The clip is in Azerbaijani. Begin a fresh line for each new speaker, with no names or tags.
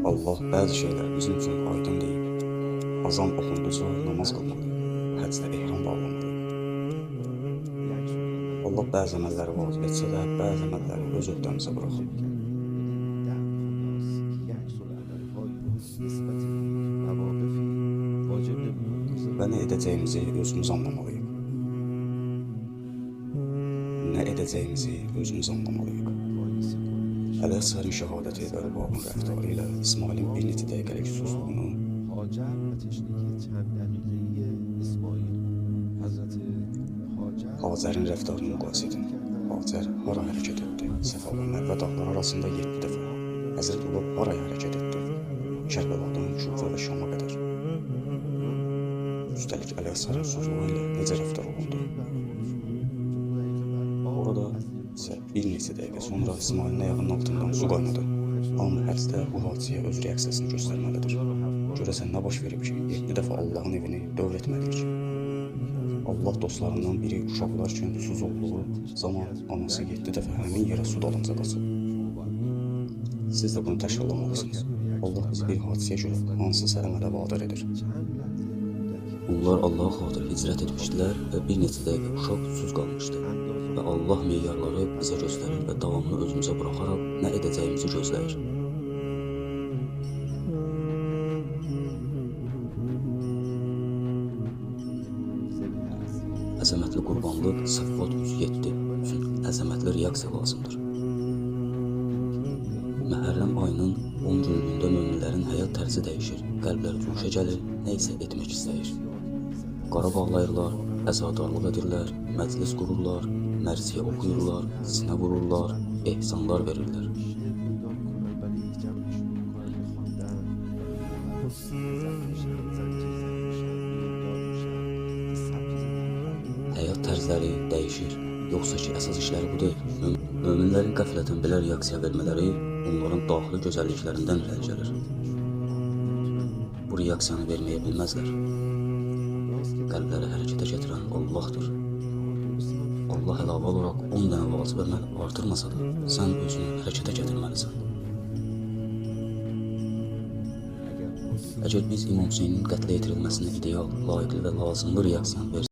Allah bəzi şeylər bizim üçün aydın deyil. Azan oxunduca namaz qılmalıyıq, həcdə ehram bağlamalıyıq. Allah bəzi əməlləri vacib etsə də, bəzi əməlləri öz öhdəmizə buraxır. Və nə edəcəyimizi özümüz anlamalıyıq. Nə edəcəyimizi özümüz anlamalıyıq. Əl-Əsərin şəhadəti və Rübabın rəftarı ilə İsmailin bir neçə dəqiqəlik susluğunu, Hacərin rəftarını müqayisə edin. Hacər hara hərəkət etdi? Səfa və Mərvə dağları arasında 7 dəfə. Həzrət olub haraya hərəkət etdi? Kərbəladan Küfə və Şama qədər. Üstəlik Əl-Əsərin susluğu ilə necə rəftar olundu? Orada isə bir neçə dəqiqə sonra İsmailin ayağının altından su qaynadı. Amma həcdə bu hadisəyə öz reaksiyasını göstərməlidir. Görəsən nə baş verib ki, 7 dəfə Allahın evini dövr etməliyik. Allah dostlarından biri uşaqlar üçün susuz olduğu zaman anası 7 dəfə həmin yerə su dalınca qaçıb. Siz də bunu təşkillanmalısınız. Allah bizi bir hadisəyə görə hansısa əmələ vadar edir.
Onlar Allah'a xatir hicrət etmişdilər və bir neçə dəqiqə uşaq susuz qalmışdı. Və Allah meyarları bizə göstərir və davamını özümüzə buraxaraq nə edəcəyimizi gözləyir. Əzəmətli qurbanlıq Səffat 107 üçün əzəmətli reaksiya lazımdır. Məhərrəm ayının 10 günlüyündə möminlərin həyat tərzi dəyişir, qəlbləri cuşa gəlir, nə isə etmək istəyir. Qara bağlayırlar, əzadarlıq edirlər, məclis qururlar, mərsiyə oxuyurlar, sinə vururlar, ehsanlar verirlər. Həyat tərzləri dəyişir, yoxsa ki əsas işləri bu deyil. Möminlərin qəflətən belə reaksiya vermələri onların daxili gözəlliklərindən irəli gəlir. Bu reaksiyanı verməyə bilməzlər. Qəlbləri hərəkətə gətirən Allahdır. Allah əlavə olaraq 10 dənə vacib əməl artırmasa da, sən özünü hərəkətə gətirməlisən. Əgər biz İmam Hüseynin qətlə yetirilməsinə ideal, layiqli və lazımlı reaksiyanı versək,